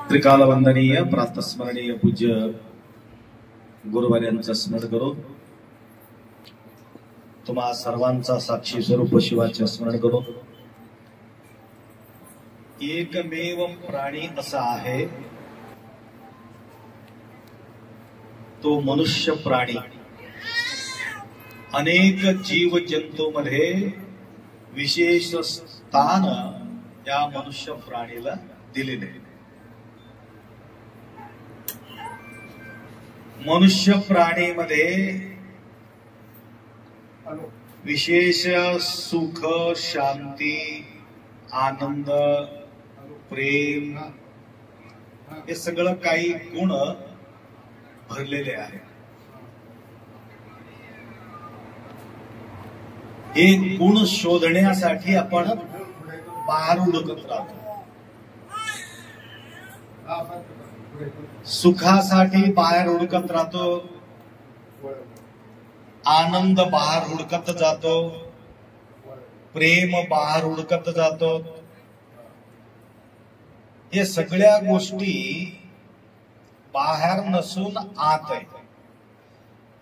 त्रिकालवंदनीय प्रातस्मरणीय पूज्य गुरुवर्यांचं स्मरण करून तुम्हा सर्वांचा साक्षी स्वरूप शिवाचे स्मरण करून एकमेव प्राणी असा आहे तो मनुष्य प्राणी। अनेक जीव जंतूमध्ये विशेष स्थान या मनुष्य प्राणीला दिलेले। मनुष्य प्राणीमध्ये विशेष सुख, शांती, आनंद, प्रेम हे सगळं काही गुण भरलेले आहे। हे गुण शोधण्यासाठी आपण बाहेर हुडकत राहतो। सुखासाठी बाहेर हुडकत राहतो, आनंद बाहेर हुडकत जातो, प्रेम बाहेर हुडकत जातो। हे सगळ्या गोष्टी बाहेर नसून आत आहे,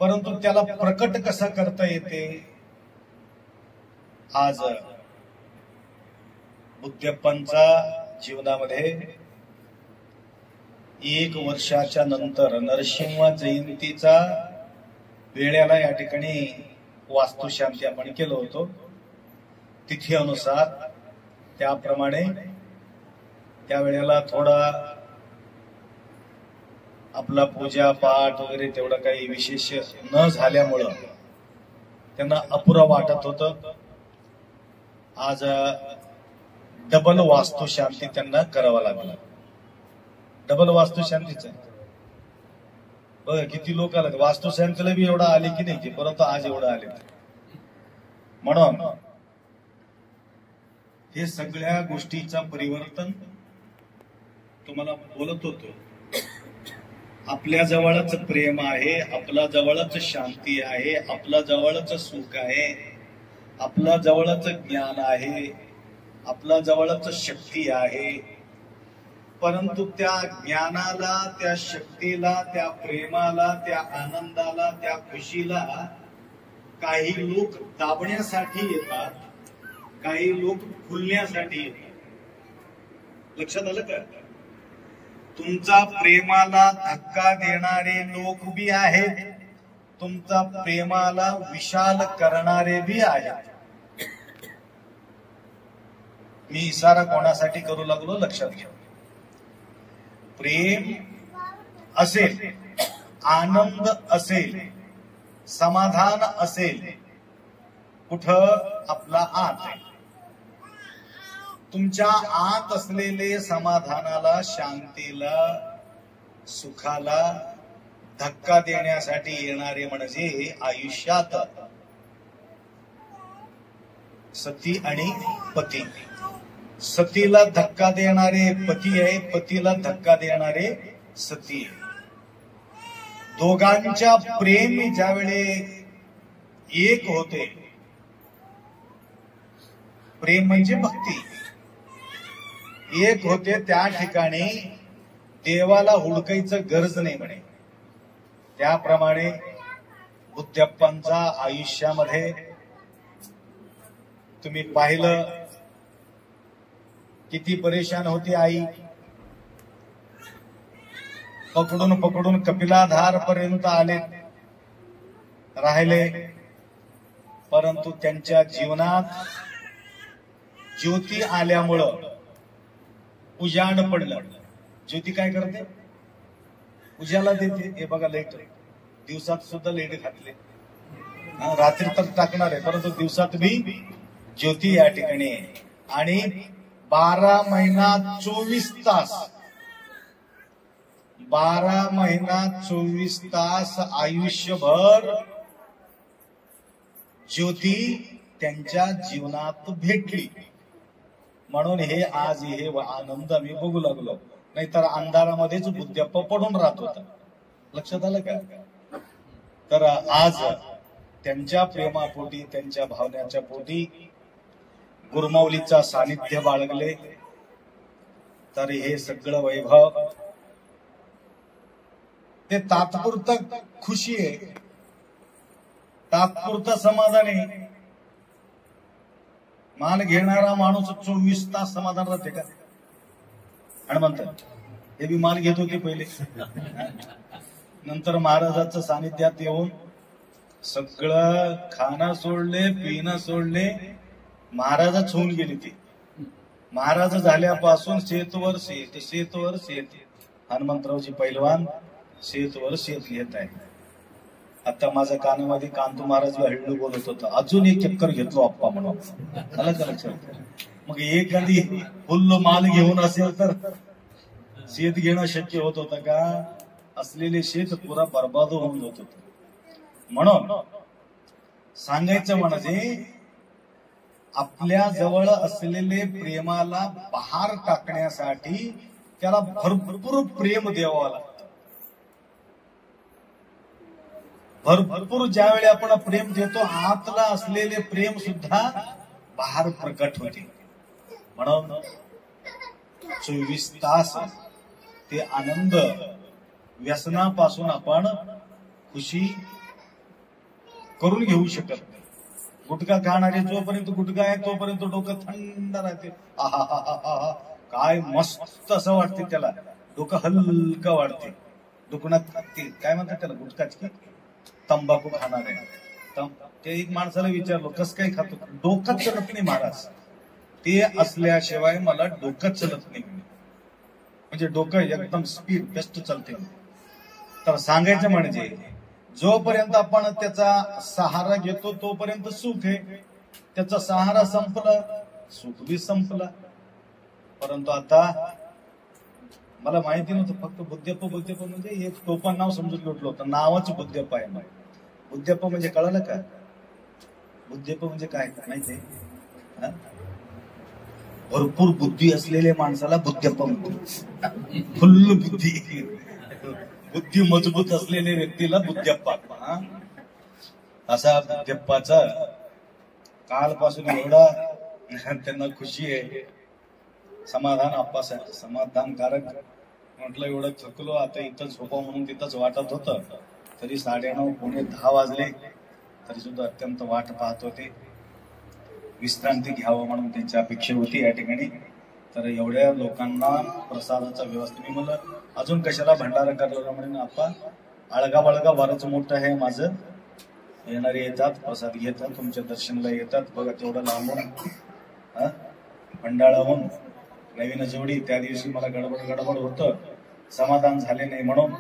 परंतु त्याला प्रकट कसं करता येते? आज बुद्धप्पांच्या जीवनामध्ये 1 वर्षाच्या नंतर नरसिंह जयंतीचा वेळेला या ठिकाणी वास्तुशांती आपण केलं होतो। तिथी अनुसार त्याप्रमाणे त्या वेळेला थोडा आपला पूजा पाठ वगैरे तेवढं काही विशेष न झाल्यामुळं त्यांना अपुरा वाटत होतं। आज डबल वास्तुशांती त्यांना करावं लागलं। डबल वास्तुशांतीच बघ किती लोक आले, वास्तुशांतीला बी एवढा आले की नाही, परंतु आज एवढं आले। म्हणून हे सगळ्या गोष्टीचं परिवर्तन तुम्हाला बोलत होतो। आपल्या जवळच प्रेम आहे, आपल्या जवळच शांती आहे, आपल्या जवळच सुख आहे, आपल्या जवळच ज्ञान आहे, आपल्या जवळच शक्ती आहे। परंतु त्या ज्ञानाला, त्या शक्तीला, त्या प्रेमाला, त्या आनंदाला, त्या खुशीला काही लोक दाबण्यासाठी येतात, काही लोक फुलण्यासाठी येतात। लक्षात आलं का? तुमचा प्रेमाला धक्का देणारे लोक बी आहेत, तुमचा प्रेमाला विशाल करणारे बी आहेत। मी इशारा कोणासाठी करू लागलो लक्षात घ्या। प्रेम असेल, आनंद असेल, समाधान असेल, कुठं? आपला आत आहे। तुमच्या आत असलेले समाधानाला, शांतीला, सुखाला धक्का देण्यासाठी येणारे म्हणजे आयुष्यात सती आणि पती। सतीला धक्का देणारे पती आहे, पतीला धक्का देणारे सती आहे। दोघांच्या प्रेम ज्यावेळे एक होते, प्रेम म्हणजे भक्ती, एक होते, त्या ठिकाणी देवाला हुडकायचं गरज नाही म्हणे। त्याप्रमाणे बुद्धप्पांच्या आयुष्यामध्ये तुम्ही पाहिलं किती परेशान होती आई। पकडून पकडून कपिलाधार पर्यंत आले, राहिले, परंतु त्यांच्या जीवनात ज्योती आल्यामुळं उजाड पडलं। ज्योती काय करते? उजाला देते। हे बघा, लाईट दिवसात सुद्धा लाईट घातले, रात्री तर टाकणार आहे, परंतु दिवसात भी ज्योती या ठिकाणी आहे। आणि 12 महिना 24 तास, 12 महिना 24 तास आयुष्यभर ज्योती त्यांच्या जीवनात भेटली। म्हणून हे आज हे आनंद आम्ही बघू लागलो, नाहीतर अंधारामध्येच बुद्धप्पा पडून राहत होता। लक्षात आलं का? तर आज त्यांच्या प्रेमापोटी, त्यांच्या भावनेच्या पोटी गुरुमाऊलीचा सानिध्य बाळगले, तर हे सगळं वैभव ते तात्पुरतं खुशी आहे, तात्पुरतं समाधान आहे. माल घेणारा माणूस 24 तास समाधान राहते का? आणि म्हणतात हे बी माल घेत होते पहिले, नंतर महाराजांच्या सानिध्यात येऊन सगळं खाणं सोडले, पिणं सोडले, महाराजच होऊन गेले. ते महाराज झाल्यापासून शेतवर शेत, शेतवर शेत. हनुमंतरावजी पैलवान शेतवर शेत घेत आहे. आता माझ्या कानामध्ये कांतू महाराज हळू बोलत होता, अजून एक चक्कर घेतलो आप्पा म्हणून. आलं का लक्षात? मग एखादी फुल्ल माल घेऊन असेल तर शेत घेणं शक्य होत होतं का? असलेले शेत पुरा बर्बाद होऊन जात होत. म्हणून सांगायचं म्हणजे आपल्या जवळ असलेले प्रेमाला बहार टाकण्यासाठी त्याला भरपूर प्रेम द्यावं लागतं. भरपूर ज्यावेळी आपण प्रेम देतो, आतला असलेले प्रेम सुद्धा बाहेर प्रकट होते. म्हणून 24 तास ते आनंद, व्यसनापासून आपण खुशी करून घेऊ शकत नाही. गुटखा खाणारे जोपर्यंत गुटखा आहे तोपर्यंत डोकं थंड राहते. आहा, काय मस्त असं वाटते त्याला, डोकं हलकं वाढते. दुकानात ते काय म्हणतात त्याला, गुटखाच की तंबाखू खाणार आहे. ते एक माणसाला विचारलो कस काय खातो, डोकंच चलत नाही महाराज, ते असल्याशिवाय मला डोकंच चलत नाही. म्हणजे डोकं एकदम स्पीड बेस्ट चालते. तर सांगायचं म्हणजे जोपर्यंत आपण त्याचा सहारा घेतो तोपर्यंत सुख आहे, त्याचा सहारा संपला सुख बी संपला. परंतु आता मला माहिती नव्हतं, फक्त बुद्धप्पा म्हणजे एक टोपण नाव समजून घेतलं होतं, नावच बुद्धप्पा आहे. बुद्धप्पा म्हणजे कळलं का? बुद्धप्पा म्हणजे काय माहितीये? भरपूर बुद्धी असलेल्या माणसाला बुद्धप्पा म्हणतो. फुल्ल बुद्धी, बुद्धी मजबूत असलेल्या व्यक्तीला बुद्धप्पा. असा बुद्धप्पाचा कालपासून एवढा त्यांना खुशी आहे, समाधान आप्पासाठी समाधानकारक. म्हटलं एवढं थकलो आता इथं झोपा म्हणून तिथंच वाटत होतं. तरी 9:30 पावणे 10 वाजले तरी सुद्धा अत्यंत वाट पाहत होते. विश्रांती घ्यावं म्हणून त्यांची अपेक्षा होती या ठिकाणी. तर एवढ्या लोकांना प्रसादाचा व्यवस्था, मी म्हणलं अजून कशाला भंडारा करायला म्हणून आप्पा आळगा बळगा वारच मोठं आहे माझं. येणारे येतात, प्रसाद घेतात, तुमच्या दर्शनाला येतात. बघा तेवढं लांबून भंडाळाहून नवीन जोडी. त्या दिवशी मला गडबड होतं, समाधान झाले नाही म्हणून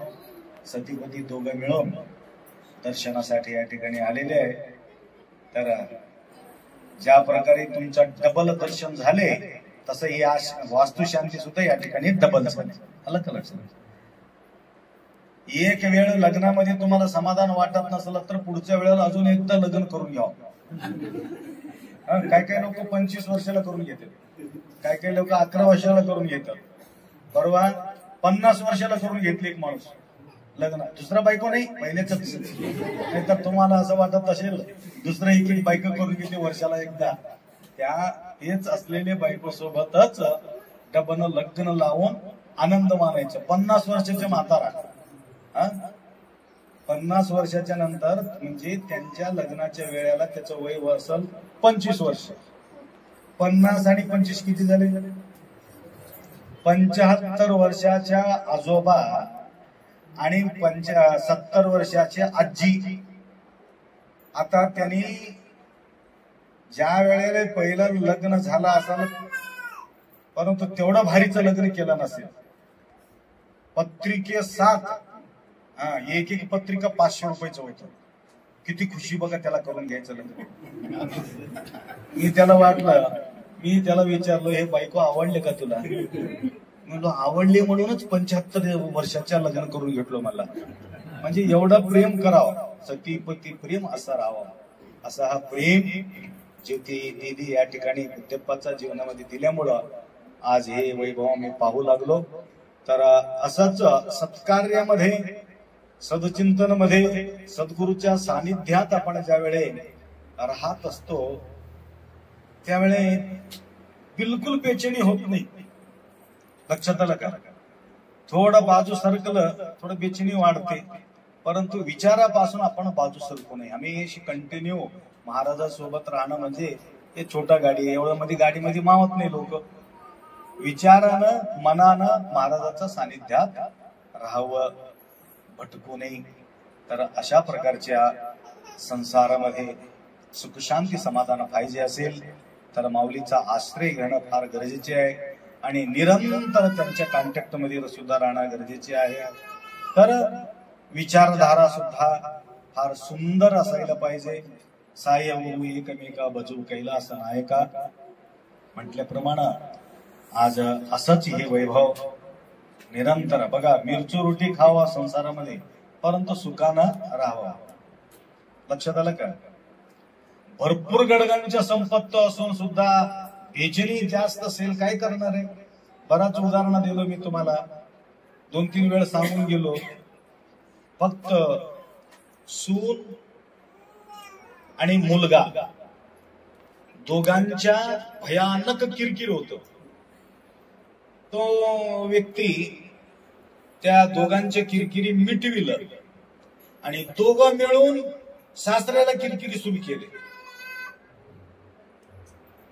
सतीपती दोघं मिळून दर्शनासाठी या ठिकाणी आलेले आहे. तर ज्या प्रकारे तुमचं डबल दर्शन झाले तसं ही वास्तुशांती सुद्धा या ठिकाणी डबल झाली. आलं का लक्षात? एक वेळ लग्नामध्ये तुम्हाला समाधान वाटत नसलं तर पुढच्या वेळेला अजून एकदा लग्न करून घ्यावं. काय काय लोक 25 वर्षाला करून घेतात, काय काय लोक 11 वर्षाला करून घेतात. बरोबर 50 वर्षाला करून घेतले एक माणूस लग्न. दुसरा बायको नाही, पहिल्याच. नाही तर तुम्हाला असं वाटत असेल दुसरं एक बायको करून घेतली वर्षाला एकदा. त्या हेच असलेले बायको सोबतच डबन लग्न लावून आनंद मानायचं. 50 वर्षाचे म्हातारा, 50 वर्षाच्या नंतर म्हणजे त्यांच्या लग्नाच्या वेळेला त्याचं वय असेल 25 वर्ष. 50 आणि 25 किती झाले? 75 वर्षाच्या आजोबा आणि 70 वर्षाचे आजी. आता त्यांनी ज्या वेळेला पहिलं लग्न झालं असेल परंतु तेवढं भारीचं लग्न केलं नसेल. पत्रिके 7, एक पत्रिका 500 रुपयाचं होतं. किती खुशी बघा त्याला करून घ्यायचं लग्न. मी त्याला विचारलो हे बायको आवडले का तुला? म्हणलो आवडले म्हणूनच 75 वर्षाच्या लग्न करून घेतलो मला. म्हणजे एवढं प्रेम करावं, सतीपती प्रेम असा राहावं. असा हा प्रेम ज्योती दीदी या ठिकाणी बुद्धप्पाच्या जीवनामध्ये दिल्यामुळं आज हे वैभव मी पाहू लागलो. तर असंच सत्कार्यामध्ये, सदचिंतन मध्ये, सद्गुरूच्या सानिध्यात आपण ज्या वेळे राहत असतो त्यावेळे बिलकुल बेचैनी होत नाही. लक्षात आलं का? थोडं बाजू सरकलं, थोडं बेचैनी वाढते, परंतु विचारापासून आपण बाजू सरकू नये. आम्ही कंटिन्यू महाराजांसोबत राहणं म्हणजे हे छोटा गाडी एवढं मध्ये गाडीमध्ये मावत नाही लोक. विचारानं मनानं महाराजाच्या सानिध्यात राहावं, भटकू नये. तर अशा प्रकारच्या संसारामध्ये सुखशांती समाधान पाहिजे असेल तर माऊलीचा आश्रय घेणं फार गरजेचे आहे आणि निरंतर त्यांच्या कॉन्टॅक्ट मध्ये सुद्धा राहणं गरजेचे आहे. तर विचारधारा सुद्धा फार सुंदर असायला पाहिजे. साय एकमेका बजू कैलास नायका म्हटल्याप्रमाणे आज असंच हे वैभव निरंतर. बघा, मिरची रोटी खावा संसारामध्ये, परंतु सुखानं राहावा. लक्षात आलं का? भरपूर गडगंच्या संपत्त असून सुद्धा बेचैनी जास्त असेल, काय करणार आहे? बराच उदाहरण दिलो मी तुम्हाला, 2-3 वेळ सांगून गेलो. फक्त सून आणि मुलगा दोघांच्या भयानक किरकिर होत. तो व्यक्ती त्या दोघांच्या किरकिरी मिटविलं आणि दोघं मिळून सासऱ्याला किरकिरी सुरू केले.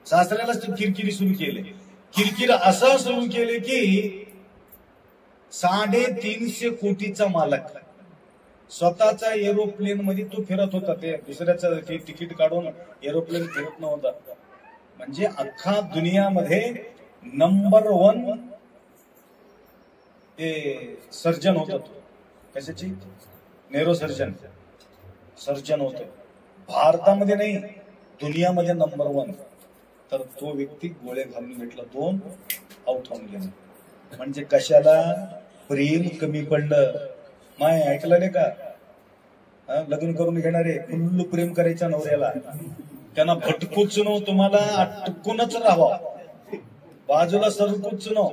सासऱ्याला किरकिरी सुरू केले. किरकिर असा सुरू केले की 350 कोटीचा मालक स्वतःचा एरोप्लेन मध्ये तो फिरत होता. ते दुसऱ्याचं तिकीट काढून एरोप्लेन फिरत नव्हता. म्हणजे अख्खा दुनियामध्ये नंबर 1 ते सर्जन होता. तो कशाची? नेरो सर्जन होतो. भारतामध्ये नाही, दुनियामध्ये नंबर 1. तर तो व्यक्ती गोळे घालून घेतला, 2 आउट होऊन गेला. म्हणजे कशाला? प्रेम कमी पडलं. माय ऐकलं नाही का? लग्न करून घेणारे फुल्ल प्रेम करायच्या नवऱ्याला, त्यांना भटकूच नो, तुम्हाला अटकूनच राहावा, बाजूला सरकूच नो.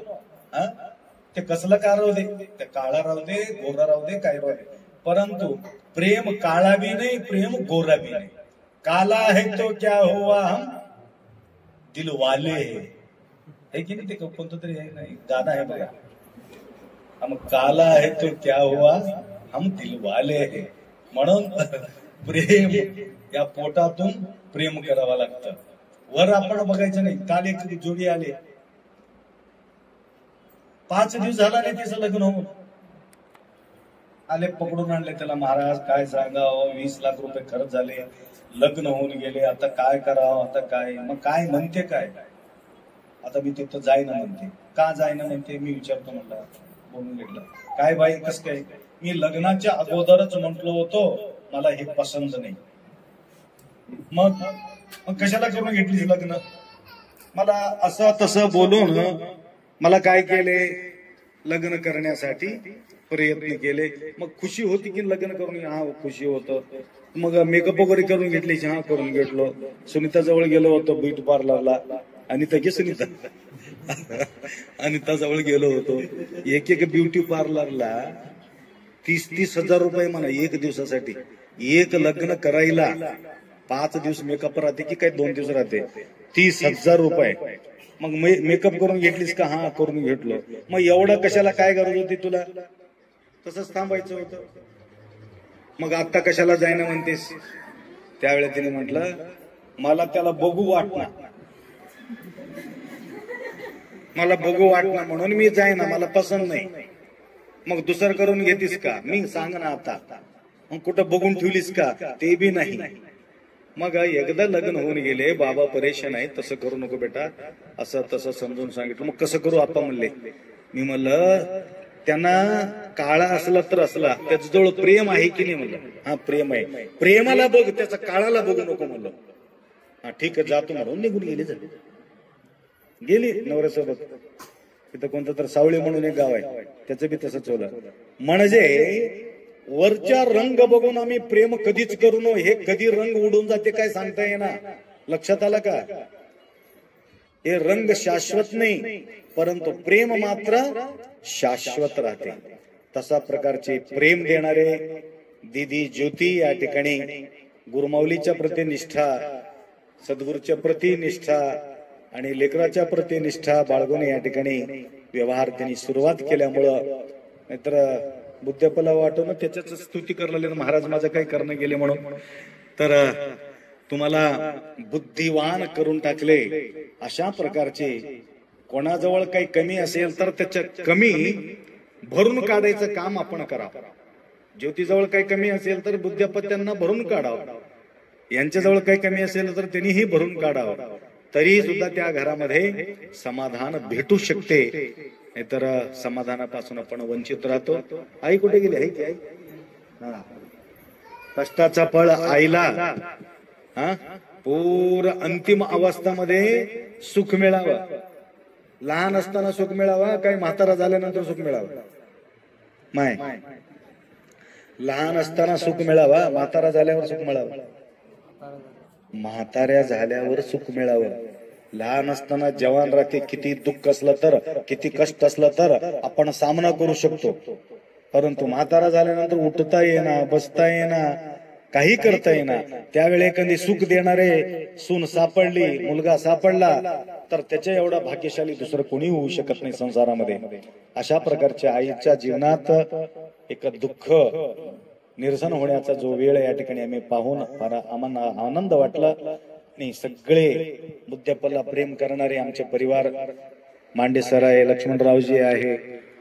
ते कसलं का राहू दे, ते काळा राहू दे, गोरा राहू दे, काय राहू दे, परंतु प्रेम काळा भी नाही, प्रेम गोरा भी नाही. काला है तो क्या हुआ हम दिल वाले है की नाही? ते कोणतं तरी आहे, नाही गाणं आहे बघा. हम काला है तो क्या हुआ हम दिल वाले है. म्हणून प्रेम या पोटातून प्रेम करावं लागतं. वर आपण बघायचं नाही. काल एक जोडी आले, 5 दिवस झाला नाही त्याचं लग्न होऊन. आले, पकडून आणले त्याला. महाराज काय सांगावं, 20 लाख रुपये खर्च झाले, लग्न होऊन गेले, आता काय करावं, आता काय? मग काय म्हणते काय? आता मी तिथं जाईना म्हणते. का जाईना म्हणते? मी विचारतो म्हणलं, बोलून घेतलं. काय बाई, कस काय? मी लग्नाच्या अगोदरच म्हटलो होतो मला हे पसंत नाही. मग कशाला करून घेतलीस लग्न? मला असं तसं बोलून मला काय केले, लग्न करण्यासाठी प्रयत्न केले. मग खुशी होती की लग्न करून? हा, खुशी होतं. मग मेकअप वगैरे करून घेतली? हा, करून घेतलो. सुनीता जवळ गेलो होतो, ब्युटी पार्लरला. अनिता की सुनीता? अनिता जवळ गेलो होतो. एक ब्युटी पार्लरला 30-30 हजार रुपये म्हणा एक दिवसासाठी. एक लग्न करायला 5 दिवस मेकअप राहते की काय 2 दिवस राहते? 30,000 रुपये. मग मेकअप करून घेतलीस का? हा, करून घेतलो. मग एवढं कशाला, काय गरज होती तुला? तसंच थांबायचं होतं. मग आता कशाला जायना म्हणतेस? त्यावेळेला तिने म्हटलं, मला त्याला बघू वाटणार, मला बघू वाटणार म्हणून मी जाईना, मला पसंत नाही. मग दुसरं करून घेतीस का? मी सांग ना आता. मग कुठं बघून ठेवलीस का? ते बी नाही. मग एकदा लग्न होऊन गेले, बाबा परेशान आहे, तसं करू नको बेटा, असं तसं समजून सांगितलं. मग कसं करू आता म्हणले. मी म्हणलं, त्यांना काळा असला तर असला, त्याच्याजवळ प्रेम आहे की नाही म्हणलं. हा, प्रेम आहे. प्रेमाला बघ, त्याचा काळाला बघू नको म्हणलं. हा, ठीक आहे, जातो म्हणून निघून गेली नवऱ्यासोबत. तिथं कोणतं तर सावळी म्हणून एक गाव आहे, त्याचं बी तसंच होलं. म्हणजे वरच्या रंग बघून आम्ही प्रेम कधीच करू नये. हे कधी रंग उडून जाते काय सांगता येणार. लक्षात आलं का? हे रंग शाश्वत नाही, परंतु प्रेम मात्र शाश्वत राहते. तसा प्रकारचे प्रेम देणारे दीदी ज्योती या ठिकाणी गुरुमाऊलीच्या प्रति निष्ठा, सद्गुरूच्या प्रति निष्ठा आणि लेकराच्या प्रति निष्ठा बाळगून या ठिकाणी व्यवहार त्यांनी सुरुवात केल्यामुळं, नाहीतर बुद्धपला वाटून त्याच्याच स्तुती करायला महाराज माझं काही करणं गेले म्हणून. तर तुम्हाला बुद्धिवान करून टाकले. अशा प्रकारचे कोणाजवळ काही कमी असेल तर त्याच्या कमी भरून काढायचं काम आपण करावं. ज्योतीजवळ काही कमी असेल तर बुद्धपत त्यांना भरून काढावं. यांच्याजवळ काही कमी असेल तर त्यांनीही भरून काढावं. तरी सुद्धा त्या घरामध्ये समाधान भेटू शकते. नाहीतर समाधानापासून आपण वंचित राहतो. आई कुठे गेली? आई की आई? कष्टाचा फळ आईला पूर अंतिम अवस्थामध्ये सुख मिळावं. लहान असताना सुख मिळावा, काही म्हातारा झाल्यानंतर सुख मिळावं? माय लहान असताना सुख मिळावा, म्हातारा झाल्यावर सुख मिळावं? म्हाताऱ्या झाल्यावर सुख मिळावं. लहान असताना जवान राहते, किती दुःख असलं तर, किती कष्ट असलं तर आपण सामना करू शकतो. परंतु म्हातारा झाल्यानंतर उठता येईना, बसता येईना, काही करता येईना. त्यावेळी एखादी सुख देणारे सून सापडली, मुलगा सापडला तर त्याच्या एवढा भाग्यशाली दुसरं कोणी होऊ शकत नाही संसारामध्ये. अशा प्रकारच्या आईच्या जीवनात एक दुःख निरसन होण्याचा जो वेळ या ठिकाणी आम्ही पाहून फार आम्हाला आनंद वाटला. आणि सगळे बुद्धपला प्रेम करणारे आमचे परिवार, मांडे सर आहे, लक्ष्मणरावजी आहे,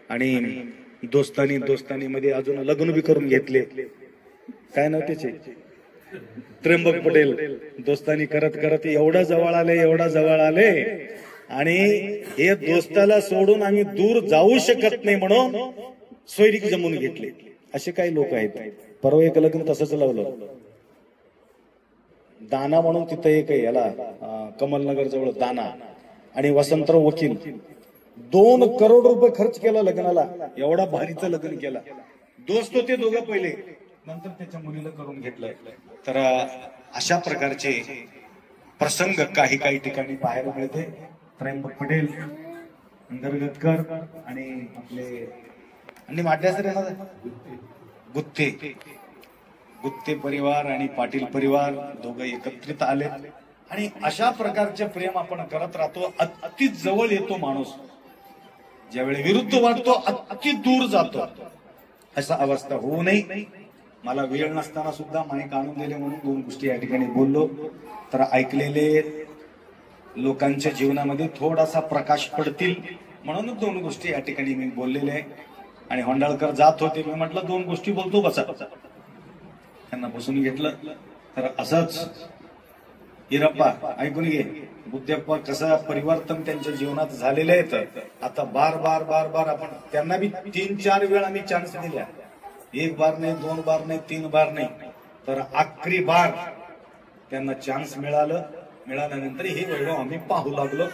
आणि दोस्तानी मध्ये अजून लग्न बी करून घेतले. काय नाव त्याचे? त्र्यंबक पटेल. दोस्तानी करत करत एवढा जवळ आले आणि हे दोस्ताला सोडून आम्ही दूर जाऊ शकत नाही म्हणून सोयरीक जमून घेतले. असे काही लोक आहेत. परवा एक लग्न तसंच लावलं. दाना म्हणून तिथं एक आहे, याला कमलनगर जवळ दाना, आणि वसंतराव वकील 2 करोड रुपये खर्च केला लग्नाला. एवढा भारीचं लग्न केला. दोस्त होते दोघं पहिले, नंतर त्याच्या मुलीला करून घेतलंय. तर अशा प्रकारचे प्रसंग काही ठिकाणी पाहायला मिळते. त्र्यंबक पटेल, अंतर्गतकर आणि आपले माट्यासर गुत्ते परिवार आणि पाटील परिवार दोघं एकत्रित आले. आणि अशा प्रकारचे प्रेम आपण करत राहतो. अति जवळ येतो माणूस, ज्यावेळी विरुद्ध वाटतो अति दूर जातो. असा अवस्था होऊ नये. मला वेळ नसताना सुद्धा माईक आणून दिले म्हणून 2 गोष्टी या ठिकाणी बोललो. तर ऐकलेले लोकांच्या जीवनामध्ये थोडासा प्रकाश पडतील म्हणून 2 गोष्टी या ठिकाणी मी बोललेले आहे. आणि होंडाळकर जात होते, मी म्हटलं 2 गोष्टी बोलतो बसा. त्यांना बसून घेतलं. तर असंच हिरप्पा ऐकून घे, बुद्धप्पा कसं परिवर्तन त्यांच्या जीवनात झालेले आहेत. आता बार आपण त्यांना बी 3-4 वेळा आम्ही चान्स दिल्या. 1 बार नाही, 2 बार नाही, 3 बार नाही, तर आखरी बार त्यांना चान्स मिळाल्यानंतर हे वैभव आम्ही पाहू लागलो.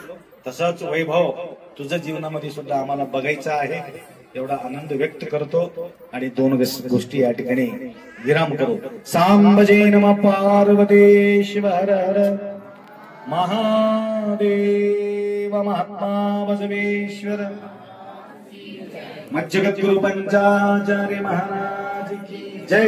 तसंच वैभव तुझ्या जीवनामध्ये सुद्धा आम्हाला बघायचं आहे, एवढा आनंद व्यक्त करतो. आणि 2 गोष्टी या ठिकाणी विराम करू. सांबजे नमः पार्वती शिव हर हर महादेव महात्मा बसवेश्वर मज्जगद्गुरु पंचाचार्य महाराज की जय.